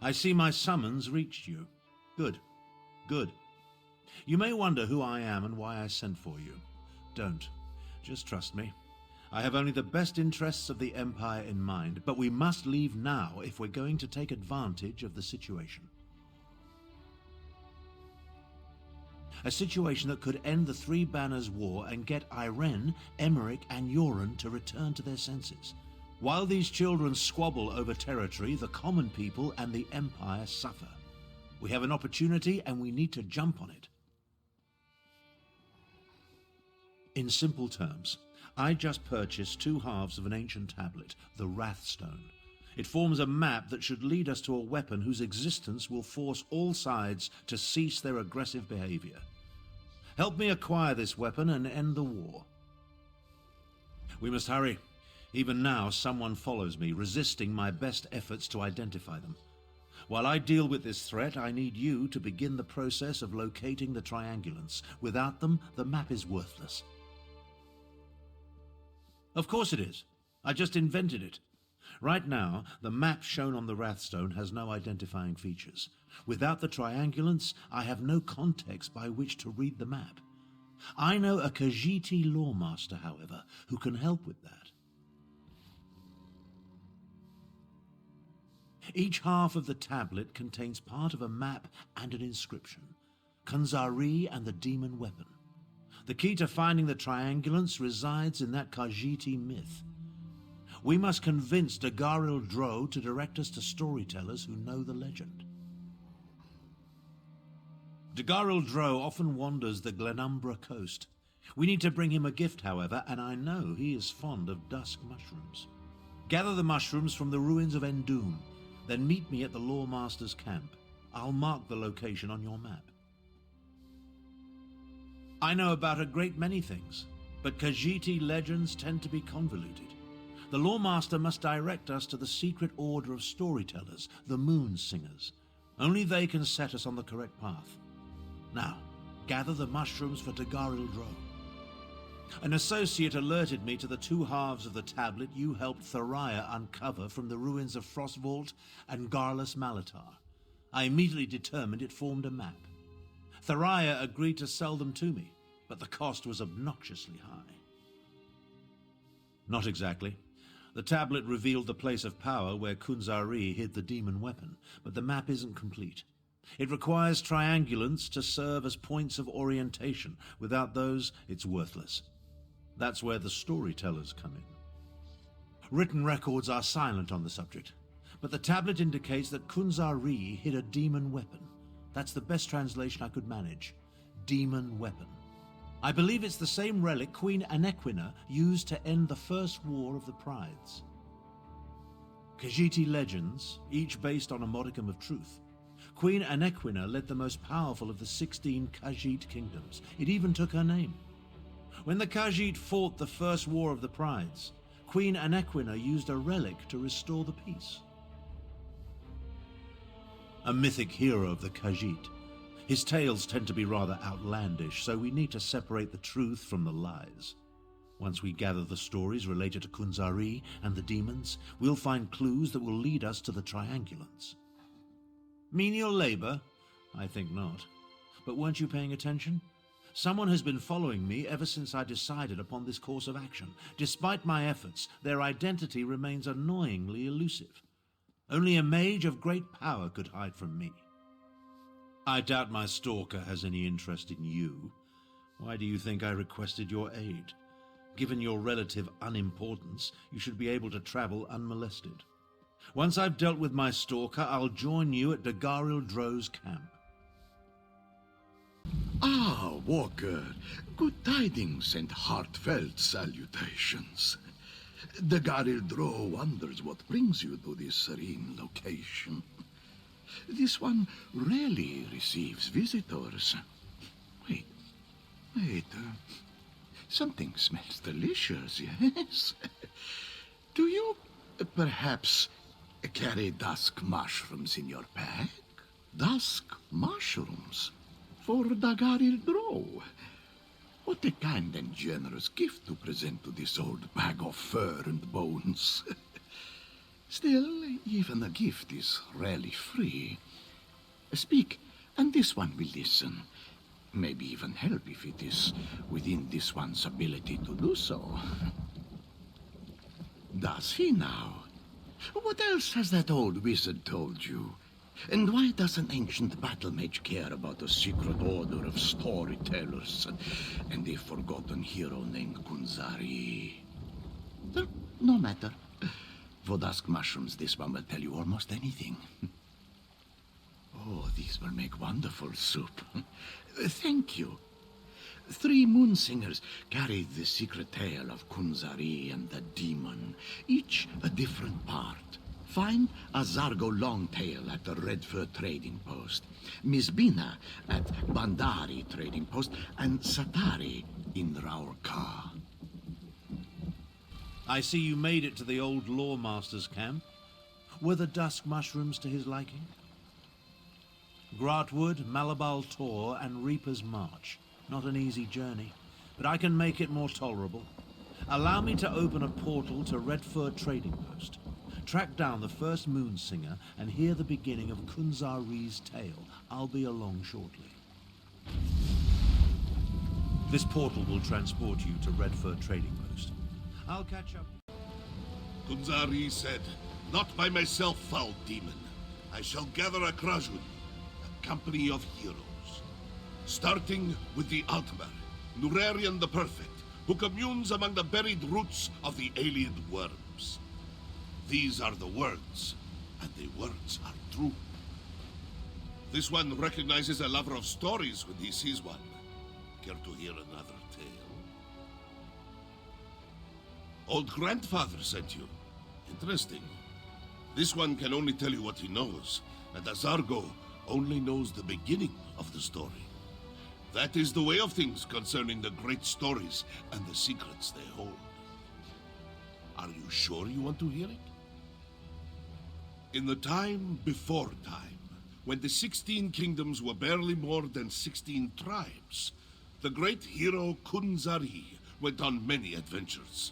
I see my summons reached you. Good, good. You may wonder who I am and why I sent for you. Don't. Just trust me. I have only the best interests of the Empire in mind, but we must leave now if we're going to take advantage of the situation. A situation that could end the Three Banners War and get Irene, Emmerich, and Yoren to return to their senses. While these children squabble over territory, the common people and the Empire suffer. We have an opportunity and we need to jump on it. In simple terms, I just purchased 2 halves of an ancient tablet, the Wrathstone. It forms a map that should lead us to a weapon whose existence will force all sides to cease their aggressive behavior. Help me acquire this weapon and end the war. We must hurry. Even now, someone follows me, resisting my best efforts to identify them. While I deal with this threat, I need you to begin the process of locating the triangulants. Without them, the map is worthless. Of course it is. I just invented it. Right now, the map shown on the Wrathstone has no identifying features. Without the triangulants, I have no context by which to read the map. I know a Khajiiti lawmaster, however, who can help with that. Each half of the tablet contains part of a map and an inscription. Kunzari and the demon weapon. The key to finding the triangulants resides in that Khajiiti myth. We must convince Dagharil Dro to direct us to storytellers who know the legend. Dagharil Dro often wanders the Glenumbra coast. We need to bring him a gift, however, and I know he is fond of dusk mushrooms. Gather the mushrooms from the ruins of Endoom, then meet me at the Lawmaster's camp. I'll mark the location on your map. I know about a great many things, but Khajiiti legends tend to be convoluted. The Lawmaster must direct us to the secret order of storytellers, the Moon Singers. Only they can set us on the correct path. Now, gather the mushrooms for Dagharil Dro. An associate alerted me to the 2 halves of the tablet you helped Thariah uncover from the ruins of Frostvault and Garlus Malatar. I immediately determined it formed a map. Thariah agreed to sell them to me, but the cost was obnoxiously high. Not exactly. The tablet revealed the place of power where Kunzari hid the demon weapon, but the map isn't complete. It requires triangulants to serve as points of orientation. Without those, it's worthless. That's where the storytellers come in. Written records are silent on the subject, but the tablet indicates that Kunzari hid a demon weapon. That's the best translation I could manage. Demon weapon. I believe it's the same relic Queen Anequina used to end the First War of the Prides. Khajiiti legends, each based on a modicum of truth. Queen Anequina led the most powerful of the 16 Khajiit kingdoms. It even took her name. When the Khajiit fought the First War of the Prides, Queen Anequina used a relic to restore the peace. A mythic hero of the Khajiit. His tales tend to be rather outlandish, so we need to separate the truth from the lies. Once we gather the stories related to Kunzari and the demons, we'll find clues that will lead us to the triangulants. Menial labor? I think not. But weren't you paying attention? Someone has been following me ever since I decided upon this course of action. Despite my efforts, their identity remains annoyingly elusive. Only a mage of great power could hide from me. I doubt my stalker has any interest in you. Why do you think I requested your aid? Given your relative unimportance, you should be able to travel unmolested. Once I've dealt with my stalker, I'll join you at Dagharil Dro's camp. Ah, Walker, good tidings and heartfelt salutations. Dagharil Dro wonders what brings you to this serene location. This one rarely receives visitors. Wait, something smells delicious, yes? Do you perhaps carry dusk mushrooms in your pack? Dusk mushrooms? For Dagharil Dro? What a kind and generous gift to present to this old bag of fur and bones. Still, even a gift is rarely free. Speak, and this one will listen. Maybe even help if it is within this one's ability to do so. Does he now? What else has that old wizard told you? And why does an ancient battle mage care about a secret order of storytellers and a forgotten hero named Kunzari? No matter. For dusk mushrooms, this one will tell you almost anything. Oh, these will make wonderful soup. Thank you. 3 moon singers carried the secret tale of Kunzari and the demon, each a different part. Find a Zargo Longtail at the Redfur trading post, Miss Bina at Bandari trading post, and Satari in Raurka. I see you made it to the old Lawmaster's camp. Were the dusk mushrooms to his liking? Gratwood, Malabal Tor, and Reaper's March. Not an easy journey, but I can make it more tolerable. Allow me to open a portal to Redfur Trading Post. Track down the first Moonsinger and hear the beginning of Kunzari's tale. I'll be along shortly. This portal will transport you to Redfur Trading Post. I'll catch up. Kunzari said, "Not by myself, foul demon. I shall gather a Krajun, a company of heroes. Starting with the Altmer, Nurarian the Perfect, who communes among the buried roots of the alien worms. These are the words, and the words are true. This one recognizes a lover of stories when he sees one. Care to hear another tale? Old grandfather sent you. Interesting. This one can only tell you what he knows, and Azargo only knows the beginning of the story. That is the way of things concerning the great stories and the secrets they hold. Are you sure you want to hear it? In the time before time, when the 16 kingdoms were barely more than 16 tribes, the great hero Kunzari went on many adventures.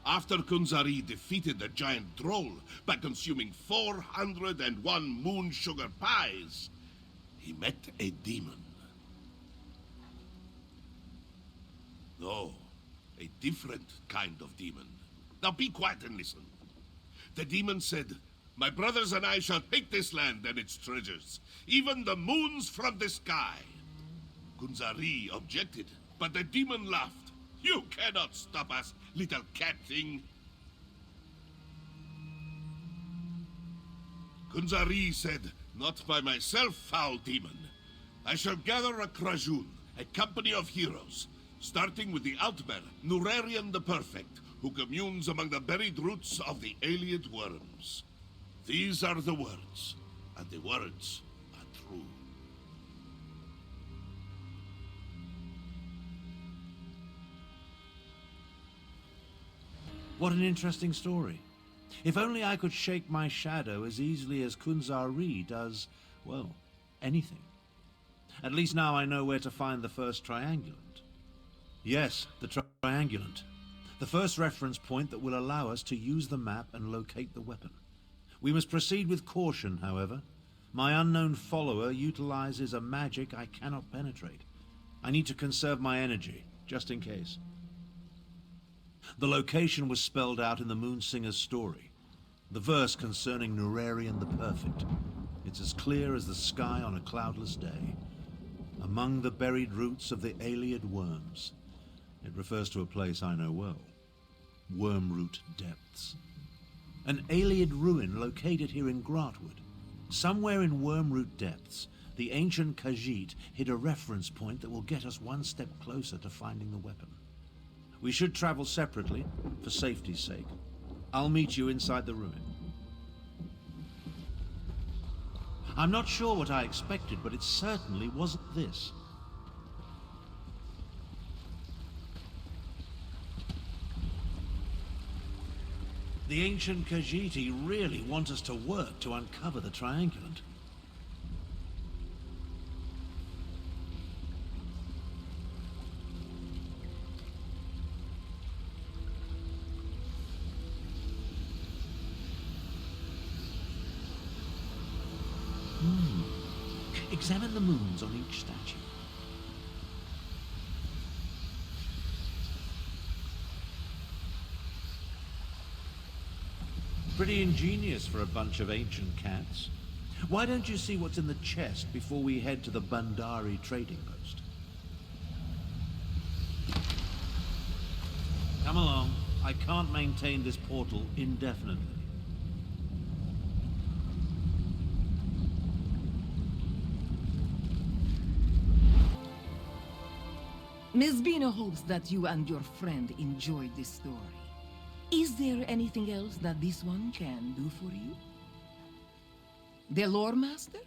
After Kunzari defeated the giant troll by consuming 401 moon sugar pies, he met a demon. No, a different kind of demon. Now be quiet and listen. The demon said, "My brothers and I shall take this land and its treasures, even the moons from the sky." Kunzari objected, but the demon laughed. "You cannot stop us, little cat thing." Kunzari said, "Not by myself, foul demon. I shall gather a Krajun, a company of heroes, starting with the Outmer, Nurarian the Perfect, who communes among the buried roots of the alien worms. These are the words, and the words are true." What an interesting story. If only I could shake my shadow as easily as Kunzari does, well, anything. At least now I know where to find the first triangulant. Yes, the triangulant. The first reference point that will allow us to use the map and locate the weapon. We must proceed with caution, however. My unknown follower utilizes a magic I cannot penetrate. I need to conserve my energy, just in case. The location was spelled out in the Moonsinger's story. The verse concerning Nurarian the Perfect. It's as clear as the sky on a cloudless day. Among the buried roots of the Alien worms. It refers to a place I know well. Wormroot Depths. An Alien ruin located here in Gratwood. Somewhere in Wormroot Depths, the ancient Khajiit hid a reference point that will get us one step closer to finding the weapon. We should travel separately, for safety's sake. I'll meet you inside the ruin. I'm not sure what I expected, but it certainly wasn't this. The ancient Khajiit really want us to work to uncover the triangulant. Examine the moons on each statue. Pretty ingenious for a bunch of ancient cats. Why don't you see what's in the chest before we head to the Bandari trading post? Come along. I can't maintain this portal indefinitely. Miss Bina hopes that you and your friend enjoyed this story. Is there anything else that this one can do for you? The lore master?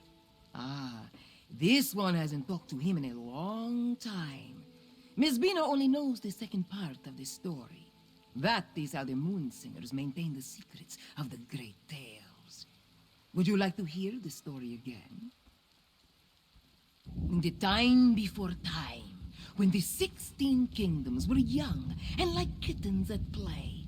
Ah, this one hasn't talked to him in a long time. Miss Bina only knows the second part of the story. That is how the Moonsingers maintain the secrets of the great tales. Would you like to hear the story again? In the time before time, when the 16 kingdoms were young and like kittens at play,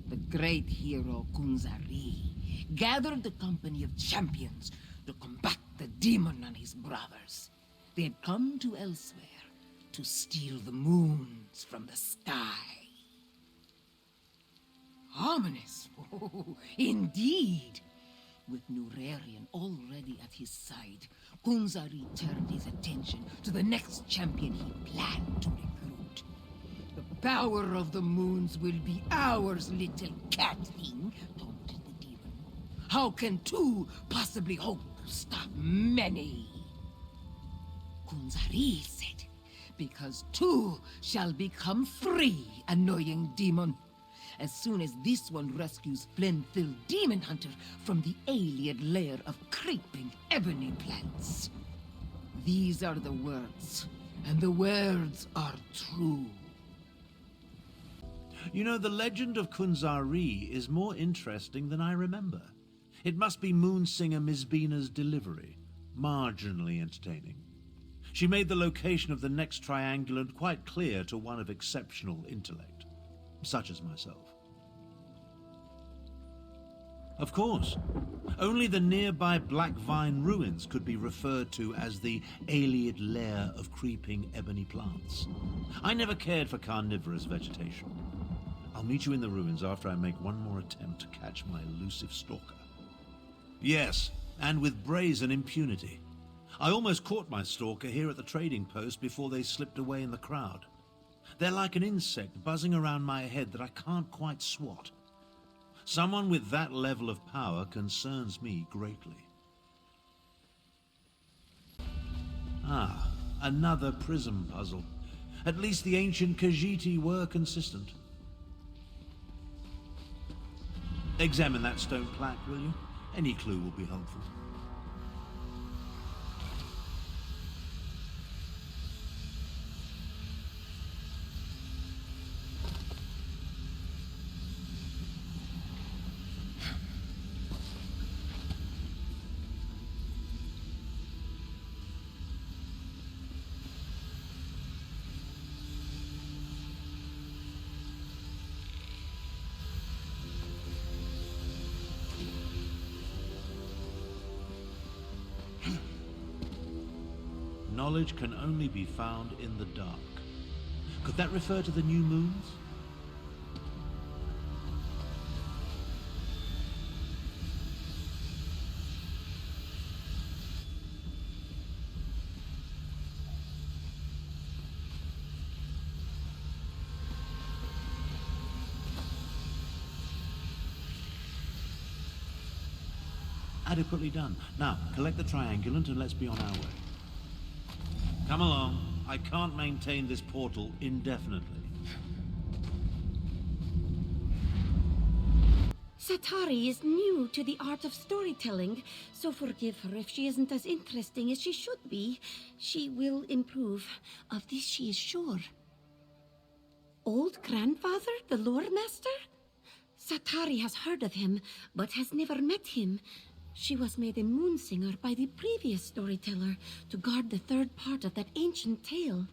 the great hero Kunzari gathered a company of champions to combat the demon and his brothers. They had come to Elsweyr to steal the moons from the sky. Ominous, oh, indeed. With Nurarian already at his side, Kunzari turned his attention to the next champion he planned to recruit. The power of the moons will be ours, little cat thing, taunted the demon. How can two possibly hope to stop many? Kunzari said, because two shall become three, annoying demon. As soon as this one rescues Flenthil Demon Hunter from the alien lair of creeping ebony plants. These are the words, and the words are true. You know, the legend of Kunzari is more interesting than I remember. It must be Moonsinger Mizbina's delivery. Marginally entertaining. She made the location of the next triangulant quite clear to one of exceptional intellect, such as myself. Of course, only the nearby Black Vine ruins could be referred to as the alien lair of creeping ebony plants. I never cared for carnivorous vegetation. I'll meet you in the ruins after I make one more attempt to catch my elusive stalker. Yes, and with brazen impunity. I almost caught my stalker here at the trading post before they slipped away in the crowd. They're like an insect buzzing around my head that I can't quite swat. Someone with that level of power concerns me greatly. Ah, another prism puzzle. At least the ancient Khajiiti were consistent. Examine that stone plaque, will you? Any clue will be helpful. Knowledge can only be found in the dark. Could that refer to the new moons? Adequately done. Now, collect the triangulant and let's be on our way. Come along. I can't maintain this portal indefinitely. Satari is new to the art of storytelling, so forgive her if she isn't as interesting as she should be. She will improve. Of this she is sure. Old grandfather, the lore master? Satari has heard of him, but has never met him. She was made a moonsinger by the previous storyteller to guard the third part of that ancient tale.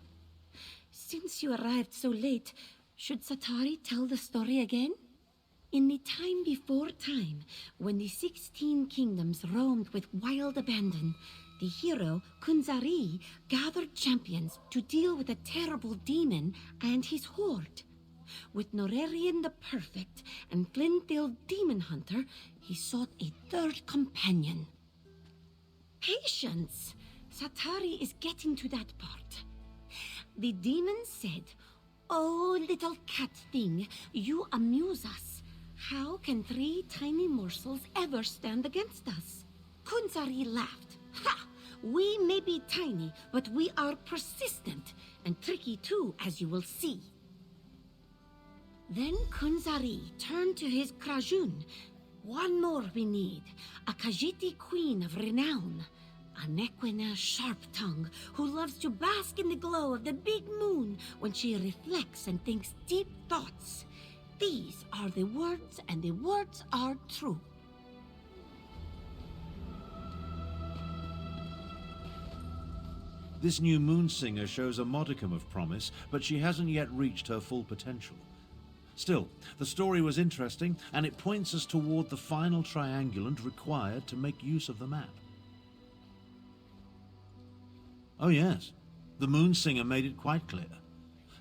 Since you arrived so late, should Satari tell the story again? In the time before time, when the 16 kingdoms roamed with wild abandon, the hero, Kunzari, gathered champions to deal with a terrible demon and his horde. With Norerian the Perfect and Glendale Demon Hunter, he sought a third companion. Patience! Satari is getting to that part. The demon said, "Oh, little cat thing, you amuse us. How can 3 tiny morsels ever stand against us?" Kunzari laughed. "Ha! We may be tiny, but we are persistent, and tricky too, as you will see." Then Kunzari turned to his Krajun. "One more we need, a Khajiiti queen of renown. A Nequina sharp-tongue who loves to bask in the glow of the big moon when she reflects and thinks deep thoughts. These are the words, and the words are true." This new Moonsinger shows a modicum of promise, but she hasn't yet reached her full potential. Still, the story was interesting, and it points us toward the final triangulant required to make use of the map. Oh yes, the Moonsinger made it quite clear.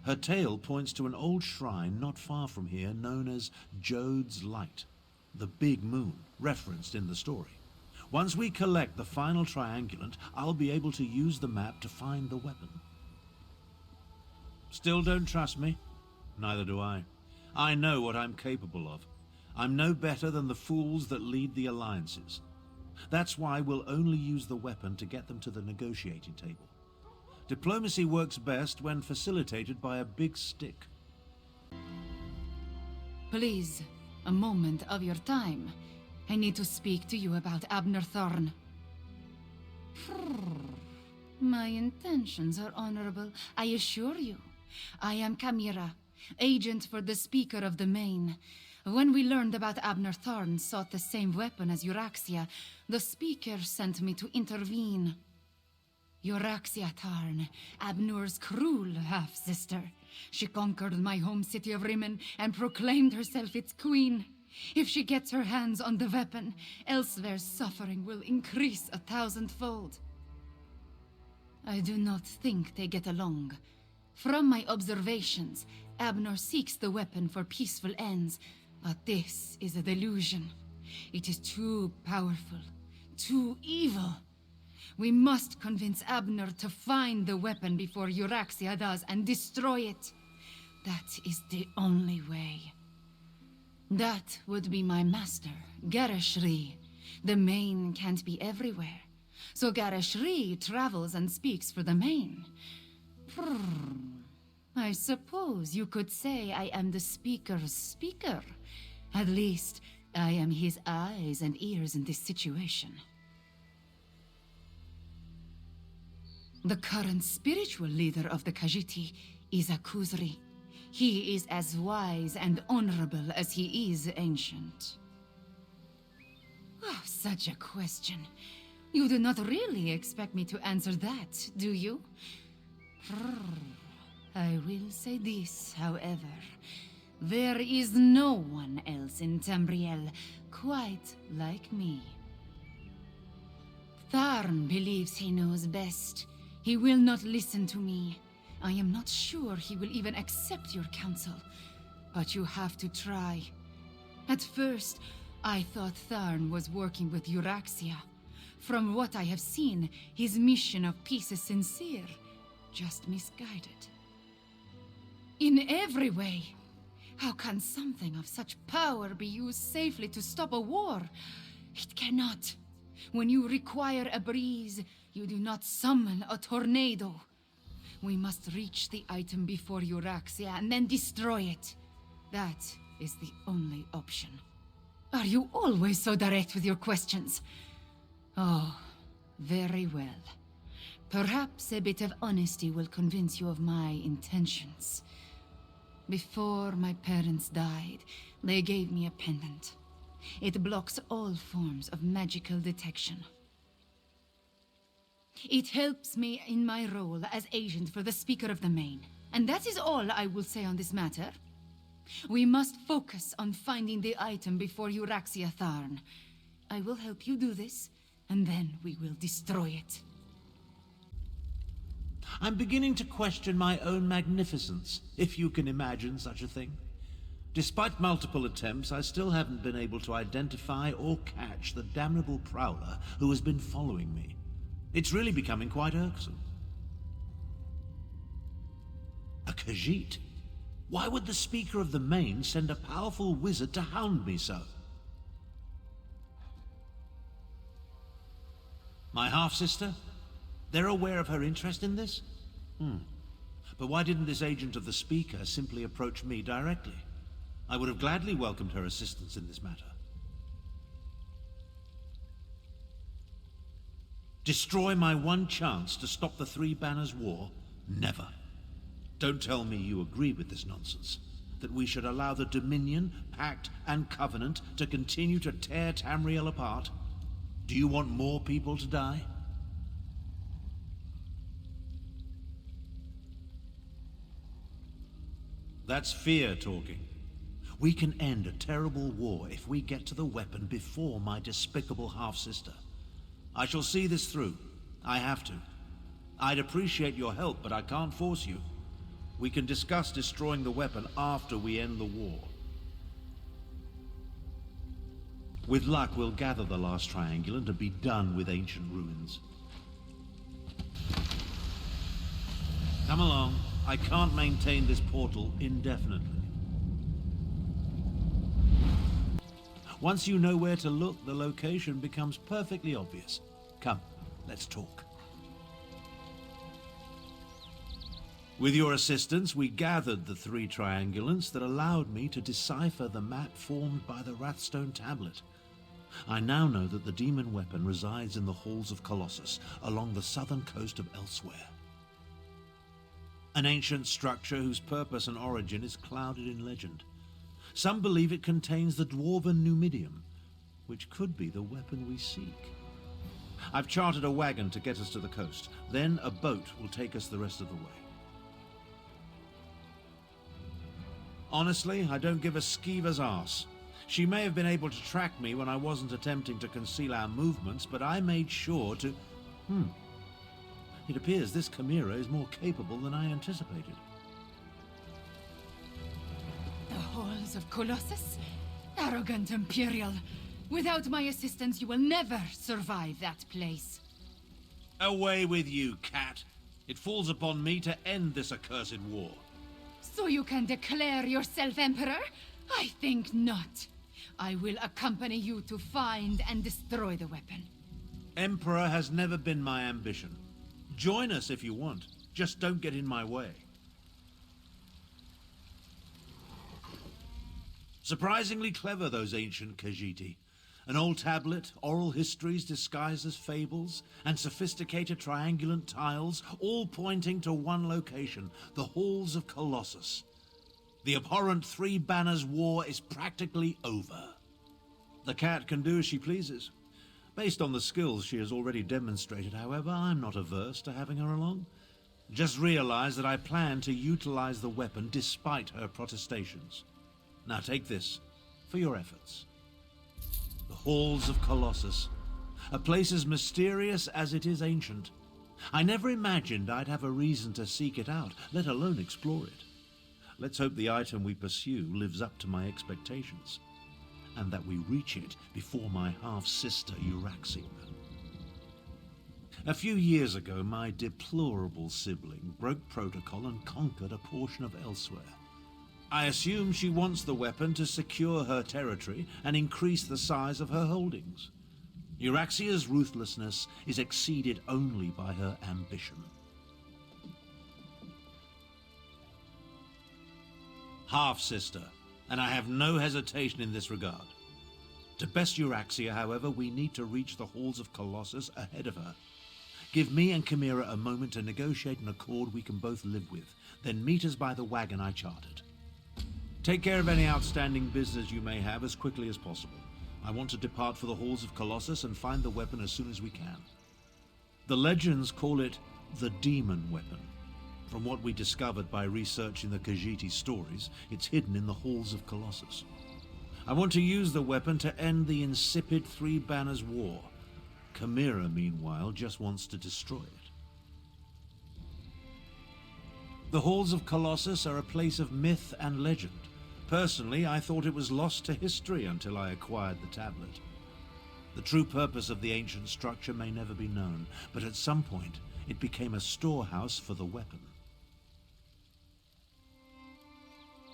Her tale points to an old shrine not far from here known as Jode's Light, the Big Moon, referenced in the story. Once we collect the final triangulant, I'll be able to use the map to find the weapon. Still don't trust me? Neither do I. I know what I'm capable of. I'm no better than the fools that lead the alliances. That's why we'll only use the weapon to get them to the negotiating table. Diplomacy works best when facilitated by a big stick. Please, a moment of your time. I need to speak to you about Abner Thorn. My intentions are honorable, I assure you. I am Kamira, agent for the Speaker of the Main. When we learned about Abner Thorn sought the same weapon as Euraxia, the Speaker sent me to intervene. Euraxia Tarn, Abnur's cruel half-sister. She conquered my home city of Rimmon and proclaimed herself its queen. If she gets her hands on the weapon, Elsweyr's suffering will increase 1,000-fold. I do not think they get along. From my observations, Abner seeks the weapon for peaceful ends, but this is a delusion. It is too powerful, too evil. We must convince Abner to find the weapon before Euraxia does and destroy it. That is the only way. That would be my master, Gareshri. The Main can't be everywhere, so Gareshri travels and speaks for the Main. I suppose you could say I am the Speaker's speaker. At least, I am his eyes and ears in this situation. The current spiritual leader of the Khajiiti is a Khuzri. He is as wise and honorable as he is ancient. Oh, such a question. You do not really expect me to answer that, do you? I will say this, however. There is no one else in Tamriel quite like me. Tharn believes he knows best. He will not listen to me. I am not sure he will even accept your counsel. But you have to try. At first, I thought Tharn was working with Euraxia. From what I have seen, his mission of peace is sincere, just misguided. In every way. How can something of such power be used safely to stop a war? It cannot. When you require a breeze, you do not summon a tornado. We must reach the item before Euraxia and then destroy it. That is the only option. Are you always so direct with your questions? Oh, very well. Perhaps a bit of honesty will convince you of my intentions. Before my parents died, they gave me a pendant. It blocks all forms of magical detection. It helps me in my role as agent for the Speaker of the Main. And that is all I will say on this matter. We must focus on finding the item before Euraxia Tharn. I will help you do this, and then we will destroy it. I'm beginning to question my own magnificence, if you can imagine such a thing. Despite multiple attempts, I still haven't been able to identify or catch the damnable prowler who has been following me. It's really becoming quite irksome. A Khajiit? Why would the Speaker of the Main send a powerful wizard to hound me so? My half-sister? They're aware of her interest in this? But why didn't this agent of the Speaker simply approach me directly? I would have gladly welcomed her assistance in this matter. Destroy my one chance to stop the Three Banners War? Never. Don't tell me you agree with this nonsense. That we should allow the Dominion, Pact, and Covenant to continue to tear Tamriel apart? Do you want more people to die? That's fear talking. We can end a terrible war if we get to the weapon before my despicable half-sister. I shall see this through. I have to. I'd appreciate your help, but I can't force you. We can discuss destroying the weapon after we end the war. With luck, we'll gather the last triangulant and be done with ancient ruins. Come along. I can't maintain this portal indefinitely. Once you know where to look, the location becomes perfectly obvious. Come, let's talk. With your assistance, we gathered the three triangulants that allowed me to decipher the map formed by the Wrathstone tablet. I now know that the demon weapon resides in the halls of Colossus, along the southern coast of Elsweyr. An ancient structure whose purpose and origin is clouded in legend. Some believe it contains the dwarven Numidium, which could be the weapon we seek. I've chartered a wagon to get us to the coast. Then a boat will take us the rest of the way. Honestly, I don't give a skeever's arse. She may have been able to track me when I wasn't attempting to conceal our movements, but I made sure to... It appears this Chimera is more capable than I anticipated. The halls of Colossus? Arrogant Imperial. Without my assistance, you will never survive that place. Away with you, cat. It falls upon me to end this accursed war. So you can declare yourself Emperor? I think not. I will accompany you to find and destroy the weapon. Emperor has never been my ambition. Join us if you want. Just don't get in my way. Surprisingly clever, those ancient Khajiit. An old tablet, oral histories disguised as fables, and sophisticated triangulant tiles, all pointing to one location, the halls of Colossus. The abhorrent Three Banners War is practically over. The cat can do as she pleases. Based on the skills she has already demonstrated, however, I'm not averse to having her along. Just realize that I plan to utilize the weapon despite her protestations. Now take this, for your efforts. The Halls of Colossus. A place as mysterious as it is ancient. I never imagined I'd have a reason to seek it out, let alone explore it. Let's hope the item we pursue lives up to my expectations, and that we reach it before my half-sister Euraxia. A few years ago, my deplorable sibling broke protocol and conquered a portion of Elsweyr. I assume she wants the weapon to secure her territory and increase the size of her holdings. Euraxia's ruthlessness is exceeded only by her ambition. Half-sister, and I have no hesitation in this regard. To best Euraxia, however, we need to reach the halls of Colossus ahead of her. Give me and Chimera a moment to negotiate an accord we can both live with, then meet us by the wagon I chartered. Take care of any outstanding business you may have as quickly as possible. I want to depart for the halls of Colossus and find the weapon as soon as we can. The legends call it the demon weapon. From what we discovered by researching the Khajiit stories, it's hidden in the halls of Colossus. I want to use the weapon to end the insipid Three Banners War. Chimera, meanwhile, just wants to destroy it. The halls of Colossus are a place of myth and legend. Personally, I thought it was lost to history until I acquired the tablet. The true purpose of the ancient structure may never be known, but at some point, it became a storehouse for the weapon.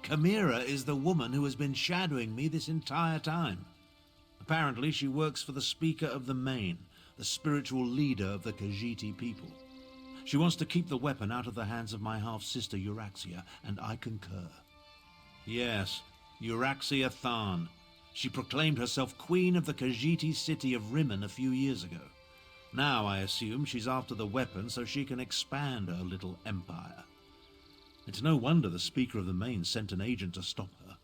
Chimera is the woman who has been shadowing me this entire time. Apparently, she works for the Speaker of the Main, the spiritual leader of the Khajiit people. She wants to keep the weapon out of the hands of my half-sister Euraxia, and I concur. Yes, Euraxia Tharn. She proclaimed herself Queen of the Khajiit city of Rimmon a few years ago. Now, I assume, she's after the weapon so she can expand her little empire. It's no wonder the Speaker of the Main sent an agent to stop her.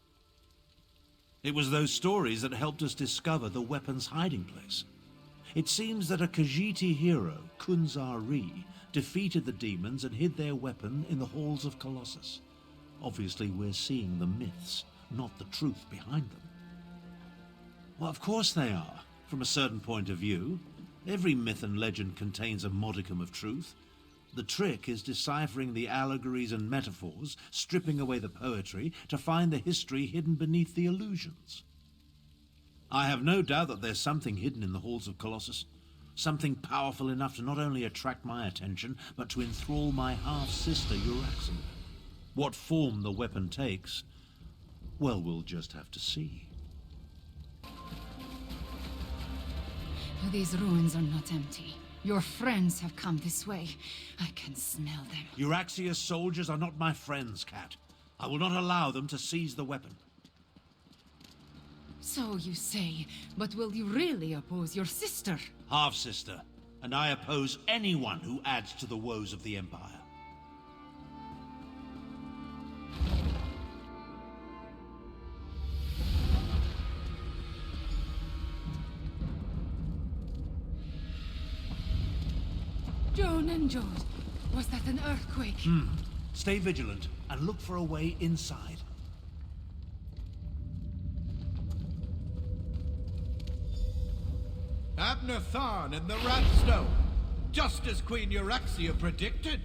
It was those stories that helped us discover the weapon's hiding place. It seems that a Khajiit hero, Kunzari, defeated the demons and hid their weapon in the halls of Colossus. Obviously, we're seeing the myths, not the truth behind them. Well, of course they are, from a certain point of view. Every myth and legend contains a modicum of truth. The trick is deciphering the allegories and metaphors, stripping away the poetry, to find the history hidden beneath the illusions. I have no doubt that there's something hidden in the halls of Colossus. Something powerful enough to not only attract my attention, but to enthrall my half-sister Euraxia. What form the weapon takes, well, we'll just have to see. These ruins are not empty. Your friends have come this way. I can smell them. Euraxia's soldiers are not my friends, Cat. I will not allow them to seize the weapon. So you say, but will you really oppose your sister? Half-sister, and I oppose anyone who adds to the woes of the Empire. Joan and Jode, was that an earthquake? Stay vigilant and look for a way inside. Abner Tharn in the Ratstone, just as Queen Euraxia predicted.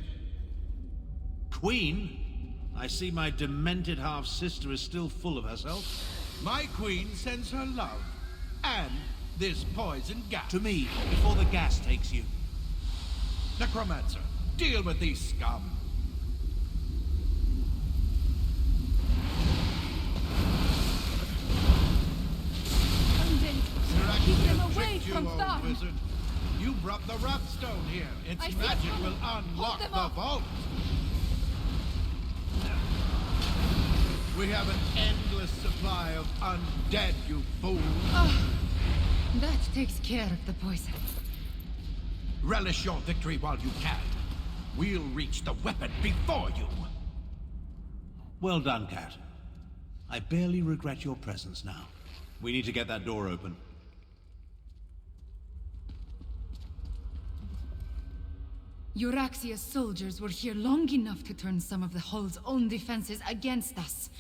Queen? I see my demented half-sister is still full of herself. My queen sends her love, and this poison gas. To me, before the gas takes you. Necromancer, deal with these scum. Keep them Euraxia away tricked you, from old Tharn. wizard. You brought the Rapstone here. Its I see magic them. will Hold unlock them the up. vault. We have an endless supply of undead, you fool. That takes care of the poison. Relish your victory while you can. We'll reach the weapon before you. Well done, Cat. I barely regret your presence now. We need to get that door open. Euraxia's soldiers were here long enough to turn some of the Hull's own defenses against us.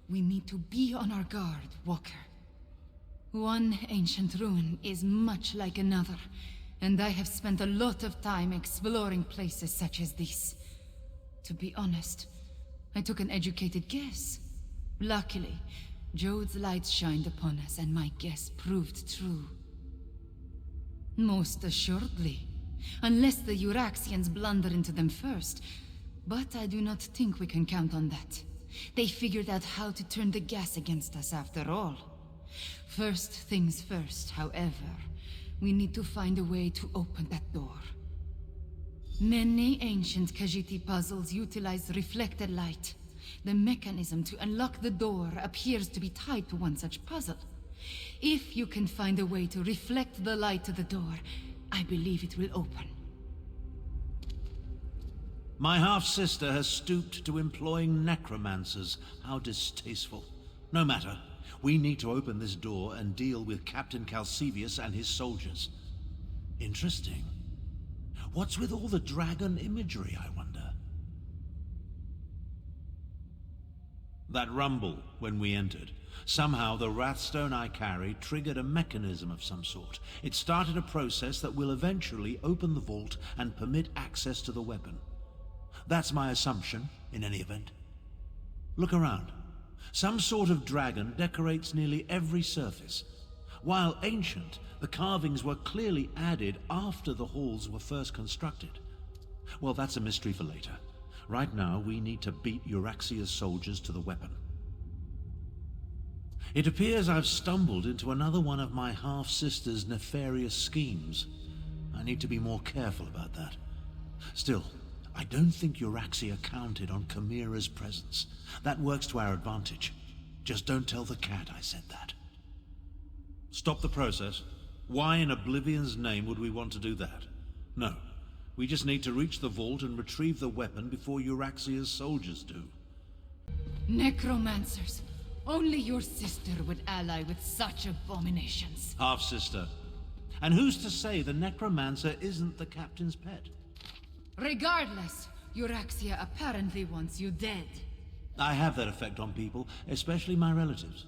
We need to be on our guard, Walker. One ancient ruin is much like another, and I have spent a lot of time exploring places such as this. To be honest, I took an educated guess. Luckily, Jode's light shined upon us, and my guess proved true. Most assuredly. Unless the Euraxians blunder into them first. But I do not think we can count on that. They figured out how to turn the gas against us after all. First things first, however. We need to find a way to open that door. Many ancient Khajiit puzzles utilize reflected light. The mechanism to unlock the door appears to be tied to one such puzzle. If you can find a way to reflect the light to the door, I believe it will open. My half-sister has stooped to employing necromancers. How distasteful. No matter. We need to open this door and deal with Captain Calcivius and his soldiers. Interesting. What's with all the dragon imagery, I wonder? That rumble when we entered. Somehow the Wrathstone I carry triggered a mechanism of some sort. It started a process that will eventually open the vault and permit access to the weapon. That's my assumption, in any event. Look around. Some sort of dragon decorates nearly every surface. While ancient, the carvings were clearly added after the halls were first constructed. Well, that's a mystery for later. Right now, we need to beat Euraxia's soldiers to the weapon. It appears I've stumbled into another one of my half-sister's nefarious schemes. I need to be more careful about that. Still, I don't think Euraxia counted on Chimera's presence. That works to our advantage. Just don't tell the cat I said that. Stop the process? Why in Oblivion's name would we want to do that? No. We just need to reach the vault and retrieve the weapon before Euraxia's soldiers do. Necromancers. Only your sister would ally with such abominations. Half-sister. And who's to say the necromancer isn't the captain's pet? Regardless, Euraxia apparently wants you dead. I have that effect on people, especially my relatives.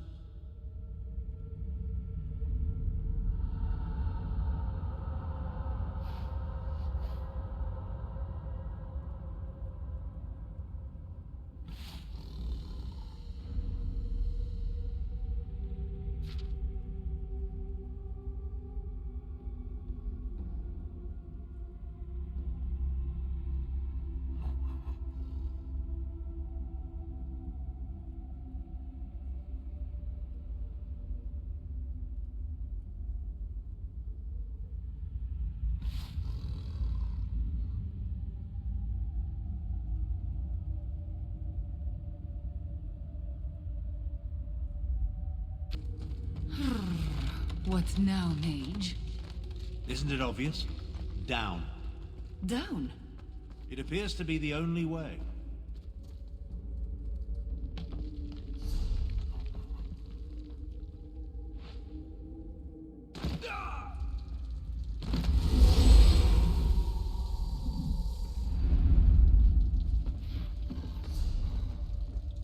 What now, mage? Isn't it obvious? Down. Down? It appears to be the only way.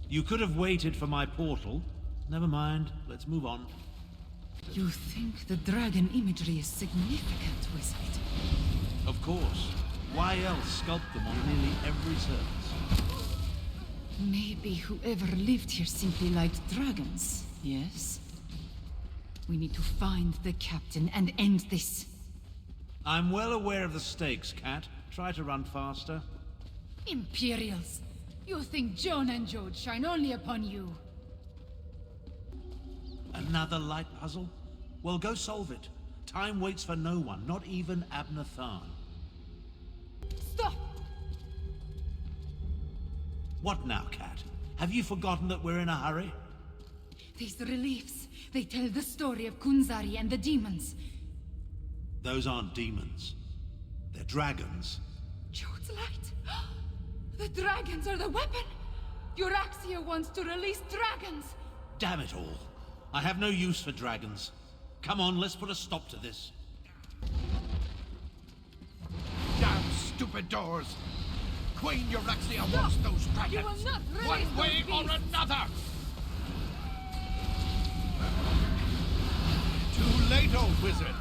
You could have waited for my portal. Never mind, let's move on. You think the dragon imagery is significant, wizard? Of course. Why else sculpt them on nearly every surface? Maybe whoever lived here simply liked dragons, yes? We need to find the captain and end this. I'm well aware of the stakes, Cat. Try to run faster. Imperials! You think Joan and Jode shine only upon you? Another light puzzle? Well, go solve it. Time waits for no one, not even Abner Tharn. Stop! What now, Cat? Have you forgotten that we're in a hurry? These reliefs, they tell the story of Kunzari and the demons. Those aren't demons. They're dragons. Jode's light! The dragons are the weapon! Euraxia wants to release dragons! Damn it all. I have no use for dragons. Come on, let's put a stop to this. Damn stupid doors! Queen Euraxia wants those dragons! You will not release one way those or beasts. another! Too late, old wizard!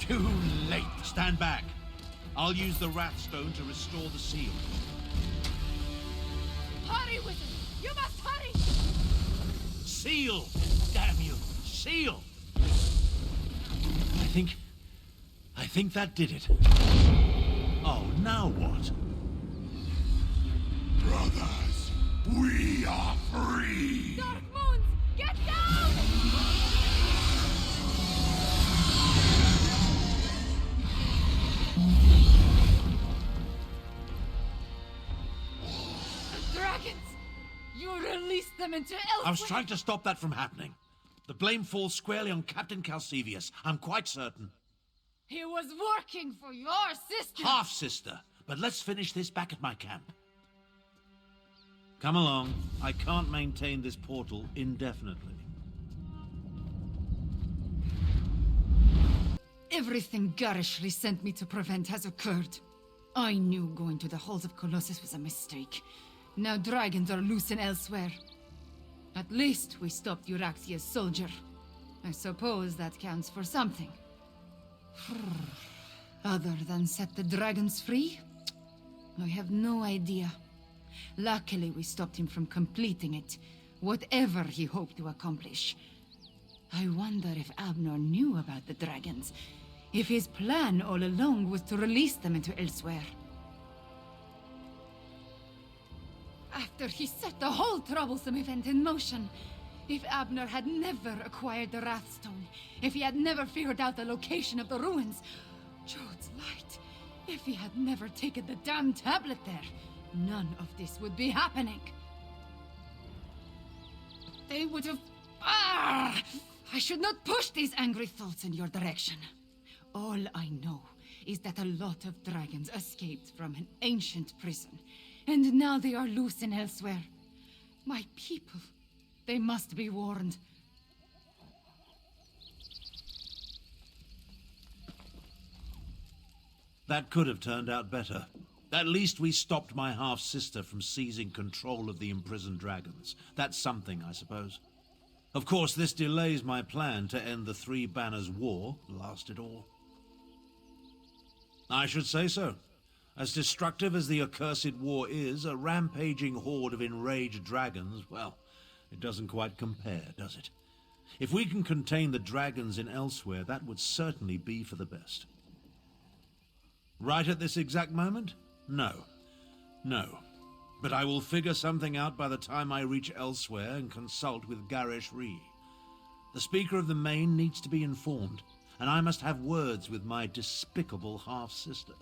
Too late! Stand back. I'll use the Wrathstone to restore the seal. Hurry, wizard! You must hurry! Seal! Damn you! Seal! I think that did it. Oh, now what? Brothers, we are free! Dark Moons, get down! The dragons! You released them into Elsweyr! I was trying to stop that from happening. The blame falls squarely on Captain Calcevius. I'm quite certain. He was working for your sister! Half-sister. But let's finish this back at my camp. Come along. I can't maintain this portal indefinitely. Everything garishly sent me to prevent has occurred. I knew going to the halls of Colossus was a mistake. Now dragons are loose in Elsweyr. At least we stopped Euraxia's soldier. I suppose that counts for something. Other than set the dragons free? I have no idea. Luckily, we stopped him from completing it, whatever he hoped to accomplish. I wonder if Abner knew about the dragons, if his plan all along was to release them into Elsweyr. After he set the whole troublesome event in motion, if Abner had never acquired the Wrathstone, if he had never figured out the location of the ruins, Jode's light, if he had never taken the damn tablet there, none of this would be happening. They would have... I should not push these angry thoughts in your direction. All I know is that a lot of dragons escaped from an ancient prison, and now they are loose in Elsweyr. My people, they must be warned. That could have turned out better. At least we stopped my half-sister from seizing control of the imprisoned dragons. That's something, I suppose. Of course, this delays my plan to end the Three Banners War, last it all. I should say so. As destructive as the accursed war is, a rampaging horde of enraged dragons, well, it doesn't quite compare, does it? If we can contain the dragons in Elsweyr, that would certainly be for the best. Right at this exact moment? No. No. But I will figure something out by the time I reach Elsweyr and consult with Garish Ree. The Speaker of the Main needs to be informed, and I must have words with my despicable half-sister.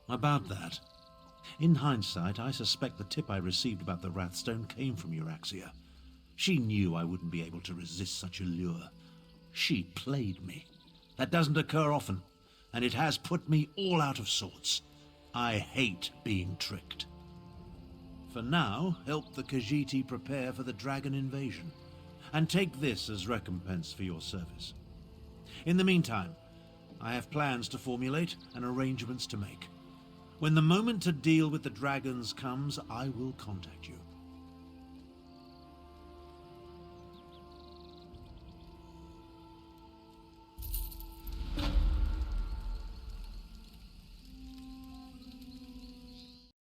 About that. In hindsight, I suspect the tip I received about the Wrathstone came from Euraxia. She knew I wouldn't be able to resist such a lure. She played me. That doesn't occur often, and it has put me all out of sorts. I hate being tricked. For now, help the Khajiit prepare for the dragon invasion, and take this as recompense for your service. In the meantime, I have plans to formulate and arrangements to make. When the moment to deal with the dragons comes, I will contact you.